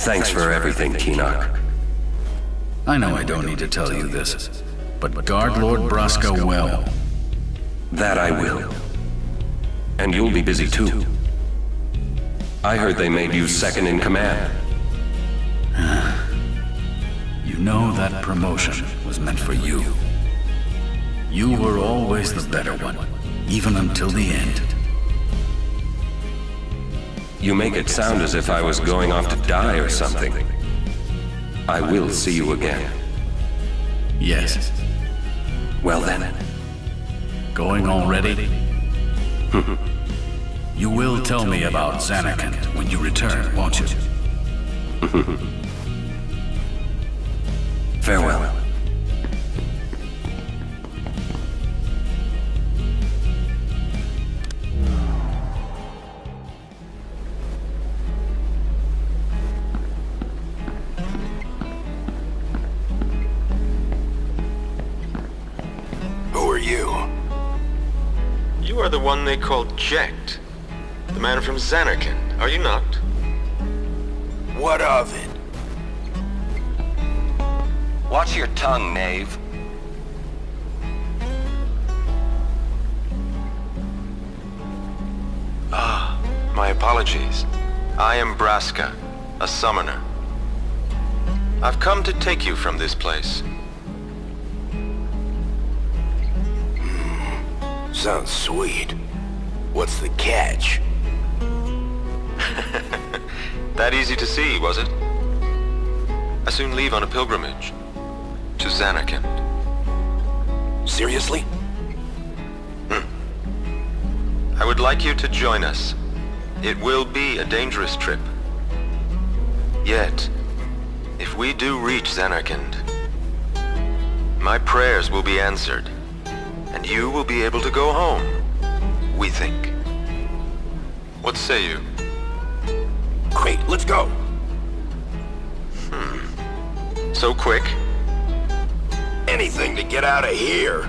Thanks for everything, Keenock. I know I don't need to tell you this, but guard Lord Braska well. That I will. And you'll be busy too. I heard they made you second in command. You know that promotion was meant for you. You were always the better one, even until the end. You make it sound as if I was going off to die or something. I will see you again. Yes. Well then. Going already? You will tell me about Zanarkand when you return, won't you? Farewell. Who are you? You are the one they called Jekt. The man from Zanarkand, are you not? What of it? Watch your tongue, knave. My apologies. I am Braska, a summoner. I've come to take you from this place. Sounds sweet. What's the catch? That easy to see, was it? I soon leave on a pilgrimage to Zanarkand. Seriously? I would like you to join us. It will be a dangerous trip. Yet, if we do reach Zanarkand, my prayers will be answered, and you will be able to go home, we think. What say you? Great, let's go! So quick? Anything to get out of here!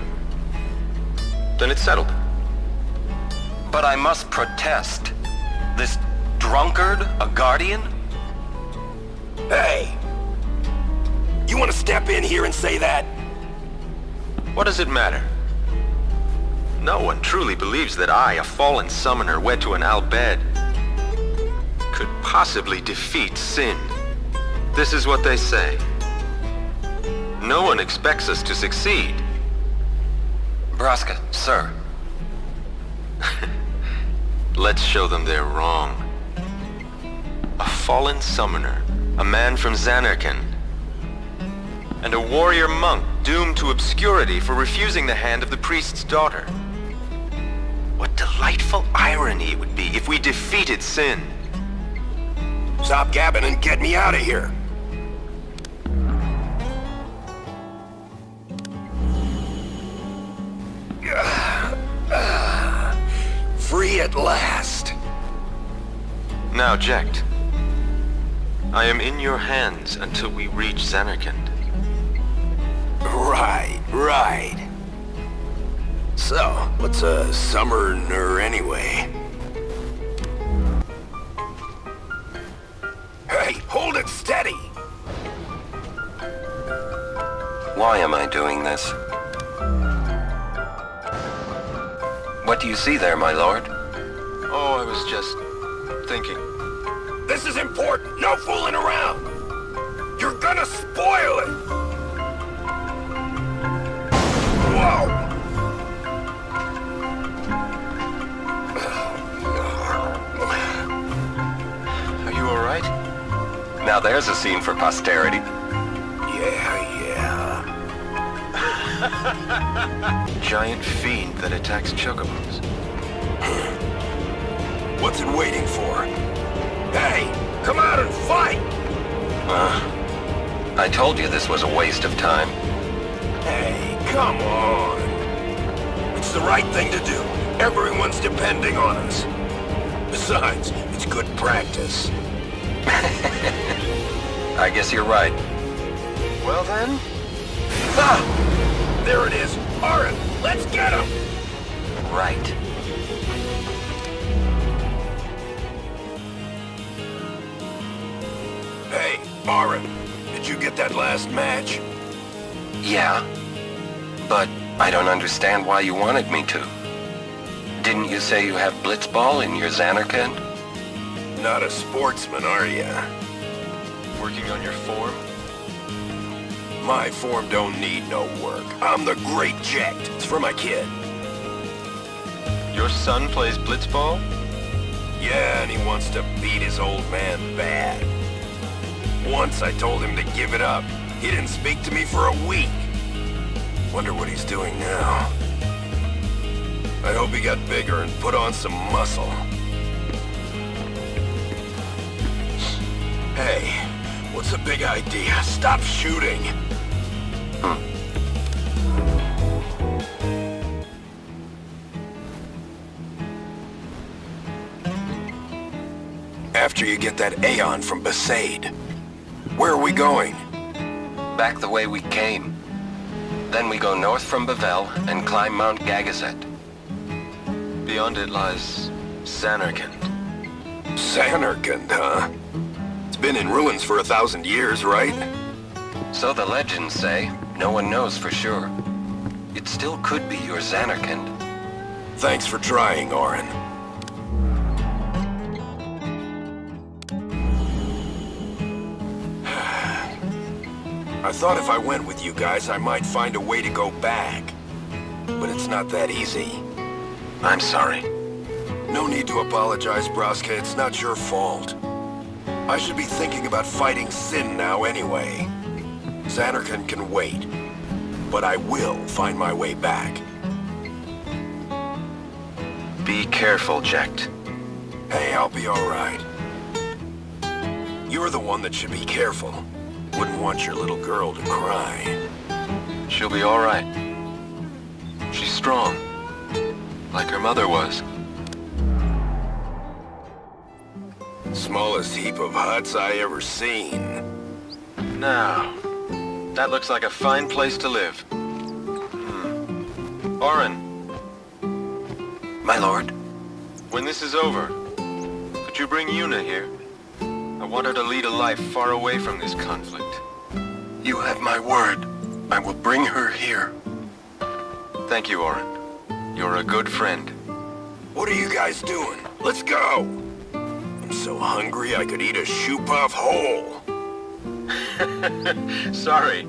Then it's settled. But I must protest. This drunkard, a Guardian? Hey! You want to step in here and say that? What does it matter? No one truly believes that I, a fallen summoner wed to an Al-Bhed, could possibly defeat sin. This is what they say. No one expects us to succeed. Braska, sir. Let's show them they're wrong. A fallen summoner, a man from Zanarkand, and a warrior monk doomed to obscurity for refusing the hand of the priest's daughter. What delightful irony it would be if we defeated sin. Stop gabbing and get me out of here! Free at last. Now, Jekt. I am in your hands until we reach Zanarkand. Right. So, what's a summoner anyway? Hey, hold it steady! Why am I doing this? What do you see there, my lord? Oh, I was just thinking. This is important! No fooling around! You're gonna spoil it! Whoa! Are you alright? Now there's a scene for posterity. Yeah. Giant fiend that attacks chocobos. What's it waiting for? Hey! Come out and fight! I told you this was a waste of time. Hey, come on! It's the right thing to do. Everyone's depending on us. Besides, it's good practice. I guess you're right. Well then? Ah! There it is! Auron, let's get him! Right. Hey, Auron, did you get that last match? Yeah, but I don't understand why you wanted me to. Didn't you say you have blitzball in your Xanarkand? Not a sportsman, are ya? Working on your form? My form don't need no work. I'm the Great Jekt. It's for my kid. Your son plays blitzball? Yeah, and he wants to beat his old man bad. Once I told him to give it up. He didn't speak to me for a week. Wonder what he's doing now. I hope he got bigger and put on some muscle. Hey, what's the big idea? Stop shooting! After you get that Aeon from Besaid, where are we going? Back the way we came. Then we go north from Bavel and climb Mount Gagazet. Beyond it lies Xanarkand. Xanarkand, huh? It's been in ruins for 1,000 years, right? So the legends say. No one knows for sure. It still could be your Xanarkand. Thanks for trying, Auron. I thought if I went with you guys, I might find a way to go back. But it's not that easy. I'm sorry. No need to apologize, Braska. It's not your fault. I should be thinking about fighting Sin now anyway. Xanarkand can wait. But I will find my way back. Be careful, Jekt. Hey, I'll be alright. You're the one that should be careful. Wouldn't want your little girl to cry. She'll be all right. She's strong, like her mother was. Smallest heap of huts I ever seen. Now, that looks like a fine place to live. Auron, My lord? when this is over, could you bring Yuna here? I want her to lead a life far away from this conflict. You have my word. I will bring her here. Thank you, Auron. You're a good friend. What are you guys doing? Let's go! I'm so hungry I could eat a shoe puff whole. Sorry.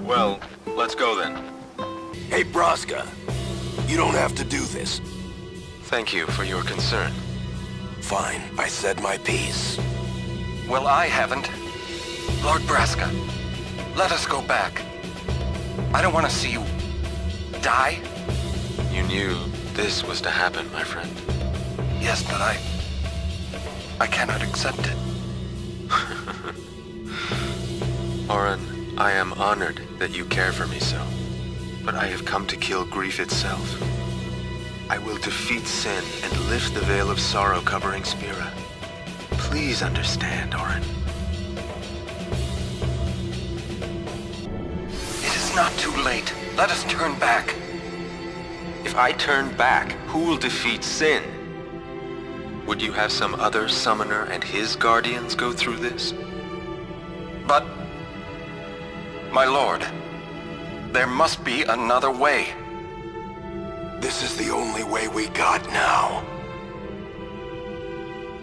Well, let's go then. Hey, Braska. You don't have to do this. Thank you for your concern. Fine, I said my piece. Well, I haven't. Lord Braska, let us go back. I don't want to see you die. You knew this was to happen, my friend. Yes, but I cannot accept it. Auron, I am honored that you care for me so. But I have come to kill grief itself. I will defeat Sin and lift the veil of sorrow covering Spira. Please understand, Auron. It is not too late. Let us turn back. If I turn back, who will defeat Sin? Would you have some other summoner and his guardians go through this? But, my lord, there must be another way. This is the only way we got now.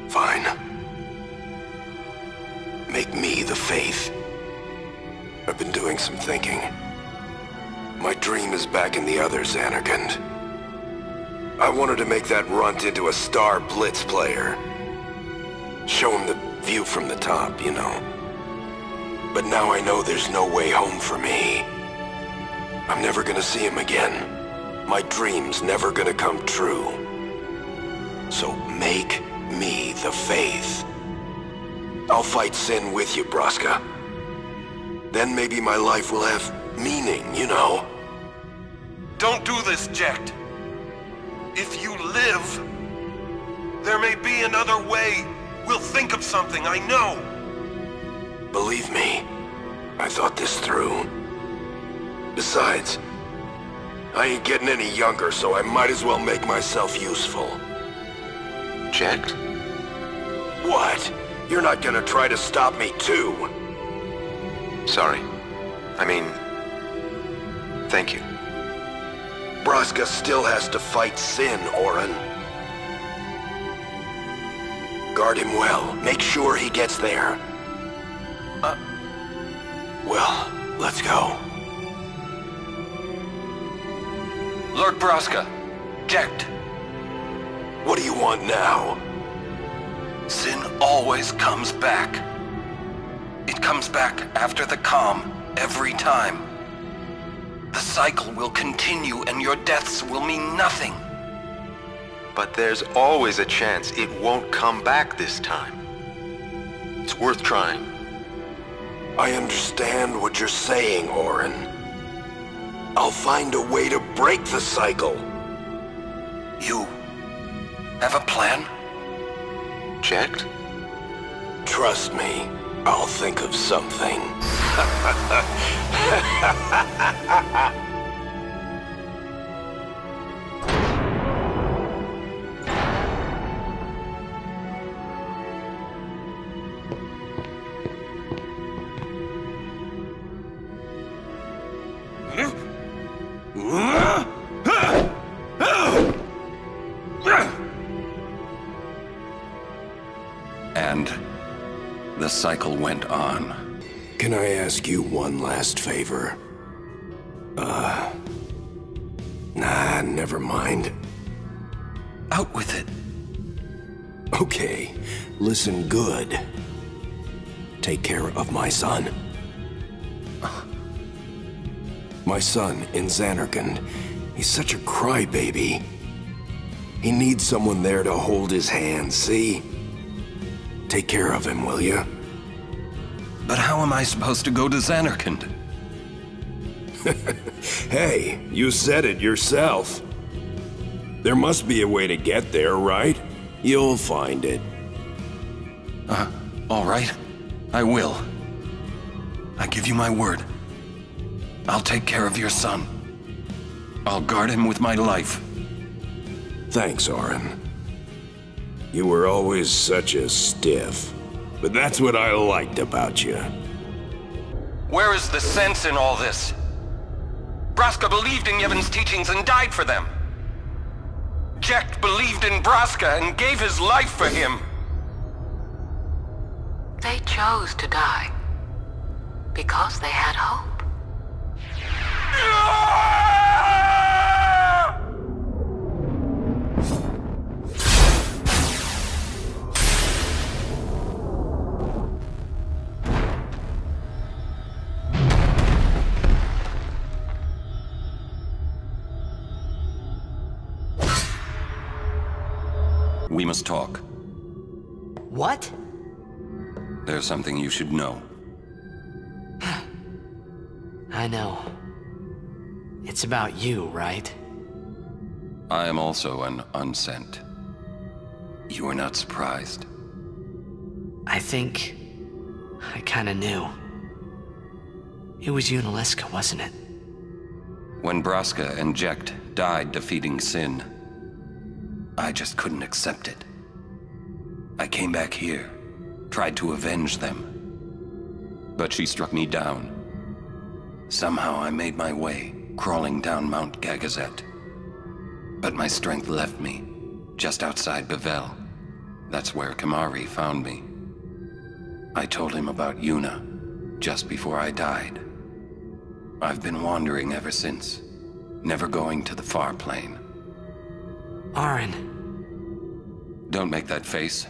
Fine. Make me the Faith. I've been doing some thinking. My dream is back in the other Xanarkand. I wanted to make that runt into a star blitz player. Show him the view from the top, you know. But now I know there's no way home for me. I'm never gonna see him again. My dream's never gonna come true. So make me the Faith. I'll fight Sin with you, Braska. Then maybe my life will have meaning, you know? Don't do this, Jekt. If you live, there may be another way. We'll think of something, I know. Believe me, I thought this through. Besides, I ain't getting any younger, so I might as well make myself useful. Jekt? What? You're not gonna try to stop me too? sorry. I mean, thank you. Braska still has to fight Sin, Auron. Guard him well. Make sure he gets there. Well, let's go. Lord Braska, Jekt. What do you want now? Sin always comes back. It comes back after the calm, every time. The cycle will continue and your deaths will mean nothing. But there's always a chance it won't come back this time. It's worth trying. I understand what you're saying, Auron. I'll find a way to break the cycle. You have a plan? Jekt? Trust me, I'll think of something. And the cycle went on. Can I ask you one last favor? Nah, never mind. Out with it. Okay, listen good. Take care of my son. My son in Zanarkand. He's such a crybaby. He needs someone there to hold his hand, see? Take care of him, will you? But how am I supposed to go to Zanarkand? Hey, you said it yourself. There must be a way to get there, right? You'll find it. All right. I will. I give you my word. I'll take care of your son. I'll guard him with my life. Thanks, Auron. You were always such a stiff. But that's what I liked about you. Where is the sense in all this? Braska believed in Yevon's teachings and died for them. Jekt believed in Braska and gave his life for him. They chose to die because they had hope. We must talk. What? There's something you should know. I know. It's about you, right? I am also an unsent. You are not surprised. I think I kinda knew. It was you and Aleska, wasn't it? When Braska and Jekt died defeating Sin, I just couldn't accept it. I came back here, tried to avenge them. But she struck me down. Somehow I made my way, crawling down Mount Gagazet. But my strength left me, just outside Bevel. That's where Kamari found me. I told him about Yuna, just before I died. I've been wandering ever since, never going to the far plane. Auron. Don't make that face.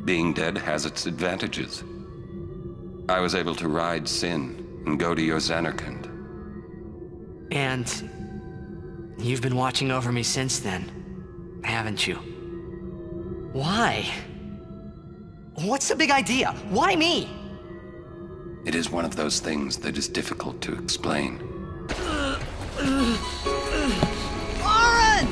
Being dead has its advantages. I was able to ride Sin and go to your Zanarkand. And you've been watching over me since then, haven't you? Why? What's the big idea? Why me? It is one of those things that is difficult to explain. Auron!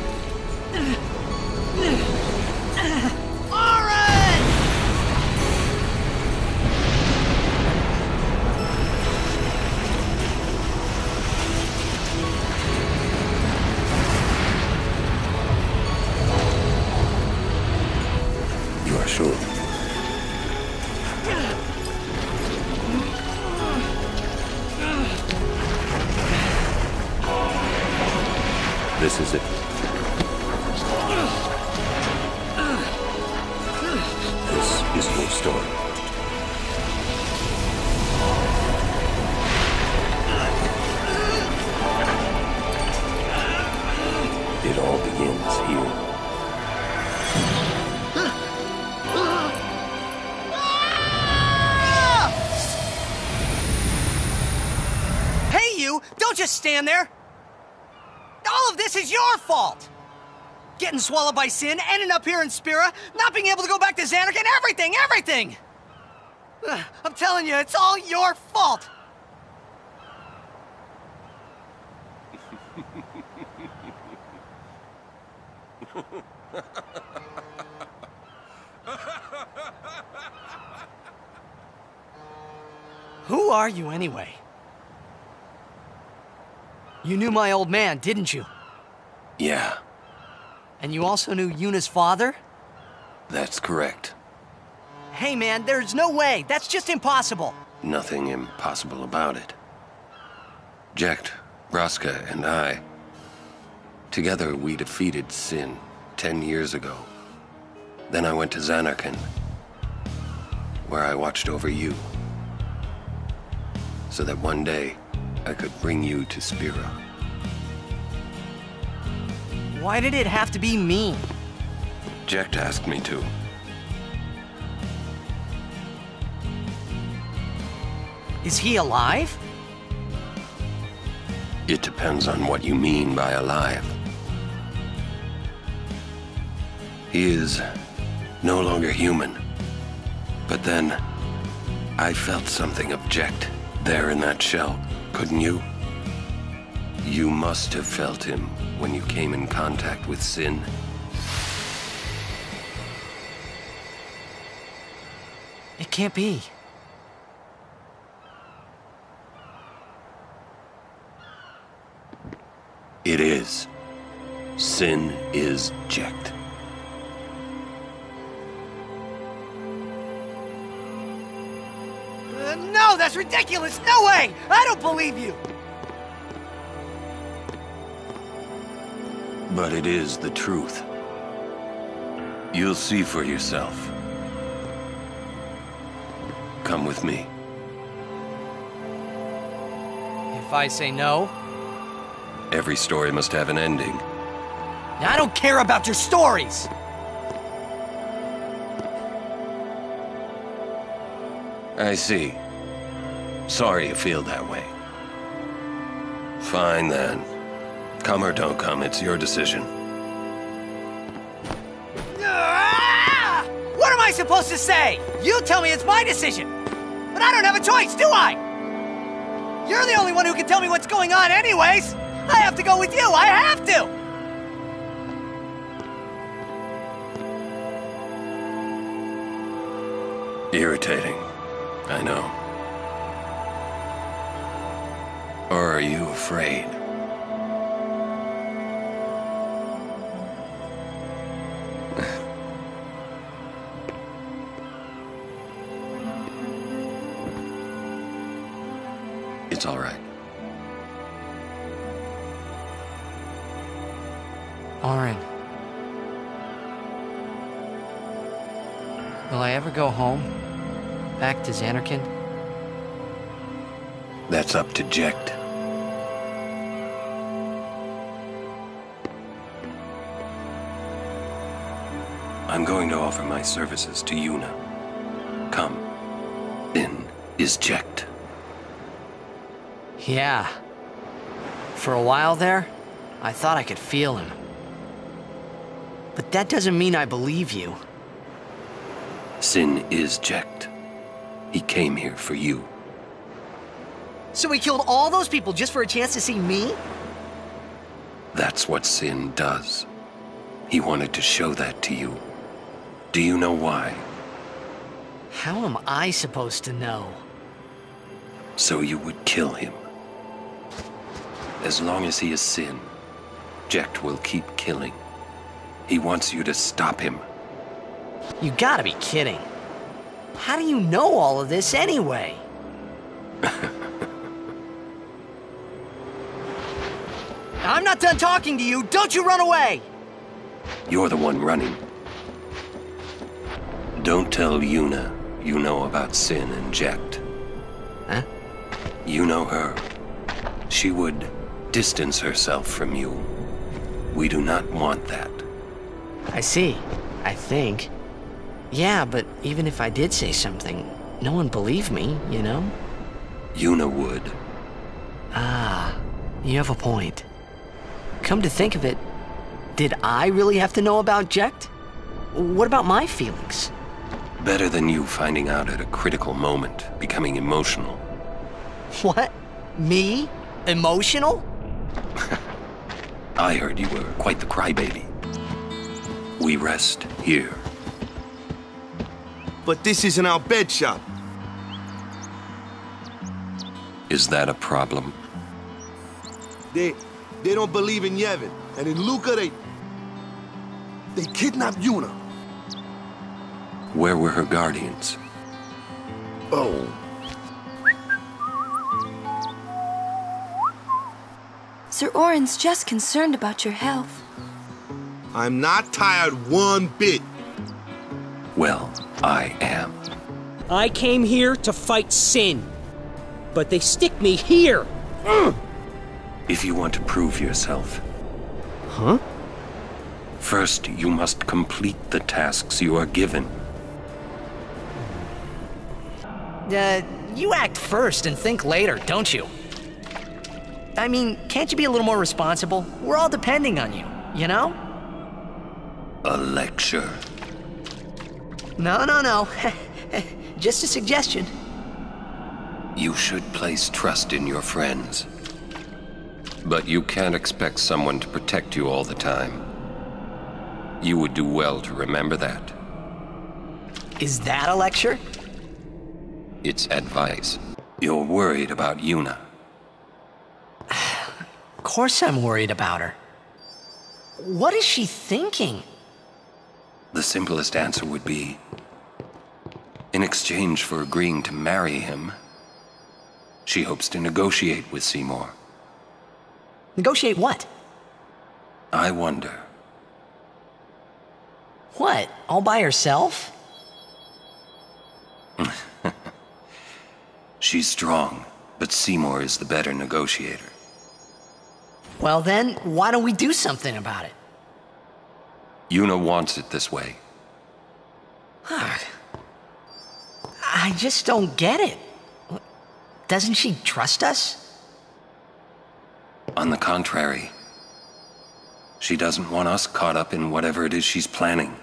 You are sure? This is it. This is your story. It all begins here. Hey, you! Don't just stand there! All of this is your fault! Getting swallowed by sin, ending up here in Spira, not being able to go back to Xanarkand, everything! I'm telling you, it's all your fault! Who are you, anyway? You knew my old man, didn't you? Yeah, And you also knew Yuna's father? that's correct. Hey man, there's no way. That's just impossible. Nothing impossible about it. Jecht, Braska, and I, together we defeated Sin 10 years ago. Then I went to Xanarkand, where I watched over you, so that one day I could bring you to Spira. Why did it have to be me? Jecht asked me to. Is he alive? It depends on what you mean by alive. He is no longer human. But then, I felt something of Jecht there in that shell, couldn't you? You must have felt him when you came in contact with Sin. It can't be. It is. Sin is Jecht. No, that's ridiculous! No way! I don't believe you! But it is the truth. You'll see for yourself. Come with me. If I say no? Every story must have an ending. I don't care about your stories! I see. Sorry you feel that way. Fine then. Come or don't come, it's your decision. What am I supposed to say? You tell me it's my decision. But I don't have a choice, do I? You're the only one who can tell me what's going on anyways. I have to go with you, I have to! Irritating, I know. Or are you afraid? It's all right. Auron. Will I ever go home? Back to Xanarkand? That's up to Jecht. I'm going to offer my services to Yuna. Come. In is Jecht. Yeah. For a while there, I thought I could feel him. But that doesn't mean I believe you. Sin is Jecht. He came here for you. So he killed all those people just for a chance to see me? That's what Sin does. He wanted to show that to you. Do you know why? How am I supposed to know? So you would kill him. As long as he is Sin, Jecht will keep killing. He wants you to stop him. You gotta be kidding. How do you know all of this anyway? I'm not done talking to you. Don't you run away! You're the one running. Don't tell Yuna you know about Sin and Jekt. Huh? You know her. She would distance herself from you. We do not want that. I see. I think. Yeah, but even if I did say something, no one believed me, you know? Yuna would. Ah, you have a point. Come to think of it, did I really have to know about Jekt? What about my feelings? Better than you finding out at a critical moment, becoming emotional. What? Me? Emotional? I heard you were quite the crybaby. We rest here. But this isn't our bed shop. Is that a problem? They don't believe in Yevon. And in Luca, they kidnapped Yuna. Where were her guardians? Oh. Sir Auron's just concerned about your health. I'm not tired one bit. Well, I am. I came here to fight Sin, but they stick me here. If you want to prove yourself. Huh? First, you must complete the tasks you are given. You act first and think later, don't you? I mean, can't you be a little more responsible? We're all depending on you, you know? A lecture. No. Just a suggestion. You should place trust in your friends. But you can't expect someone to protect you all the time. You would do well to remember that. Is that a lecture? It's advice. You're worried about Yuna. Of course I'm worried about her. What is she thinking? The simplest answer would be, in exchange for agreeing to marry him, she hopes to negotiate with Seymour. Negotiate what? I wonder. What? All by herself? She's strong, but Seymour is the better negotiator. Well then, why don't we do something about it? Yuna wants it this way. I just don't get it. Doesn't she trust us? On the contrary, she doesn't want us caught up in whatever it is she's planning.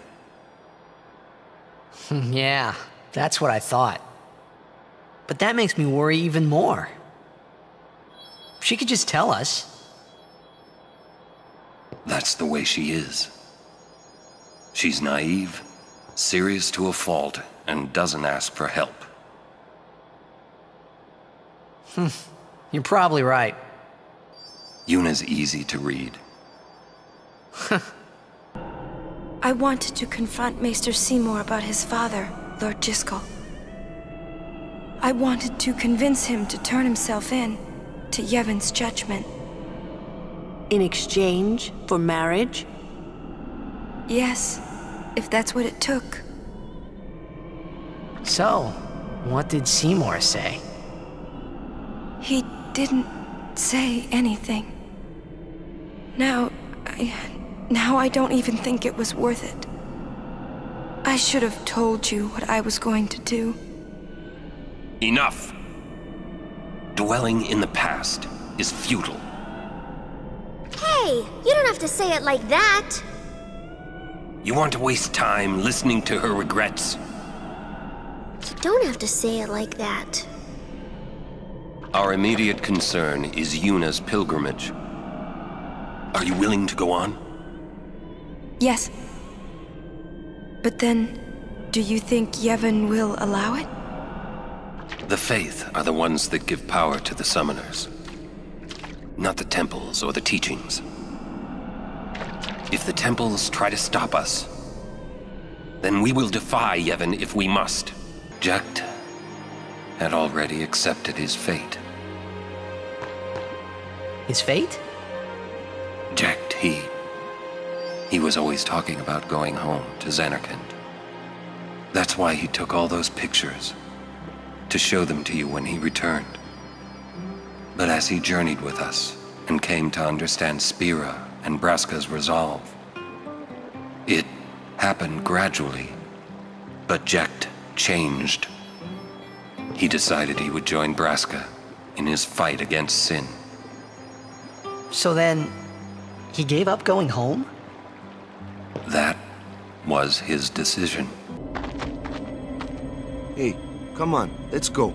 Yeah, that's what I thought. But that makes me worry even more. She could just tell us. That's the way she is. She's naive, serious to a fault, and doesn't ask for help. You're probably right. Yuna's easy to read. I wanted to confront Maester Seymour about his father, Lord Jyscal. I wanted to convince him to turn himself in to Yevon's judgment. In exchange for marriage? Yes, if that's what it took. So, what did Seymour say? He didn't say anything. Now I don't even think it was worth it. I should have told you what I was going to do. Enough! Dwelling in the past is futile. Hey, you don't have to say it like that. You want to waste time listening to her regrets? You don't have to say it like that. Our immediate concern is Yuna's pilgrimage. Are you willing to go on? Yes. But then, do you think Yevon will allow it? The Faith are the ones that give power to the summoners. Not the temples or the teachings. If the temples try to stop us, then we will defy Yevon if we must. Jekt had already accepted his fate. His fate? Jekt, he was always talking about going home to Zanarkand. That's why he took all those pictures, to show them to you when he returned. But as he journeyed with us and came to understand Spira and Braska's resolve, it happened gradually. But Jekt changed. He decided he would join Braska in his fight against sin. So then, he gave up going home? That was his decision. Hey, come on, let's go.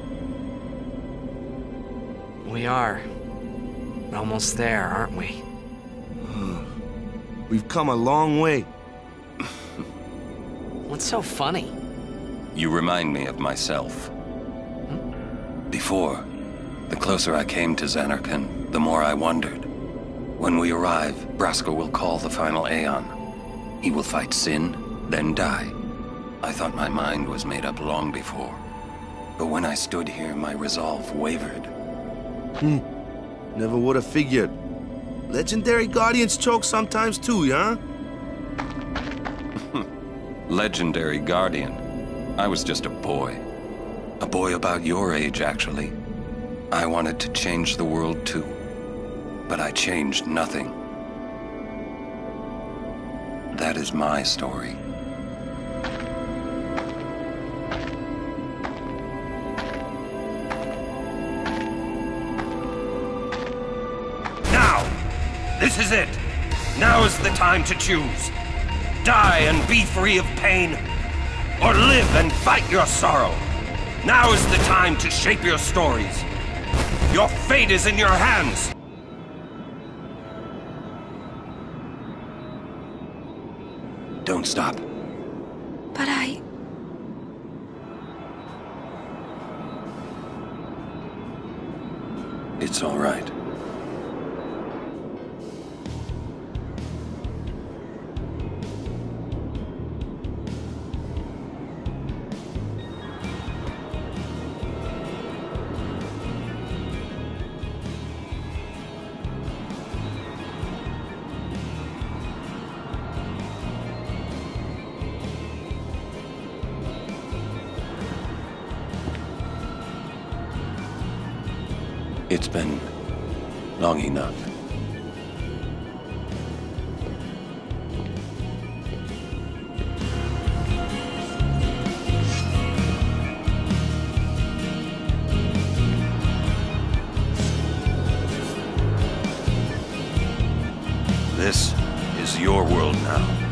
We are almost there, aren't we? We've come a long way. What's so funny? You remind me of myself. Before, the closer I came to Zanarkand, the more I wondered. When we arrive, Braska will call the final Aeon. He will fight sin, then die. I thought my mind was made up long before. But when I stood here, my resolve wavered. Never would have figured. Legendary Guardians choke sometimes too, huh? Legendary Guardian. I was just a boy. A boy about your age, actually. I wanted to change the world too. But I changed nothing. That is my story. Now! This is it! Now is the time to choose. Die and be free of pain, or live and fight your sorrow. Now is the time to shape your stories. Your fate is in your hands. Don't stop. But It's all right. It's been long enough. This is your world now.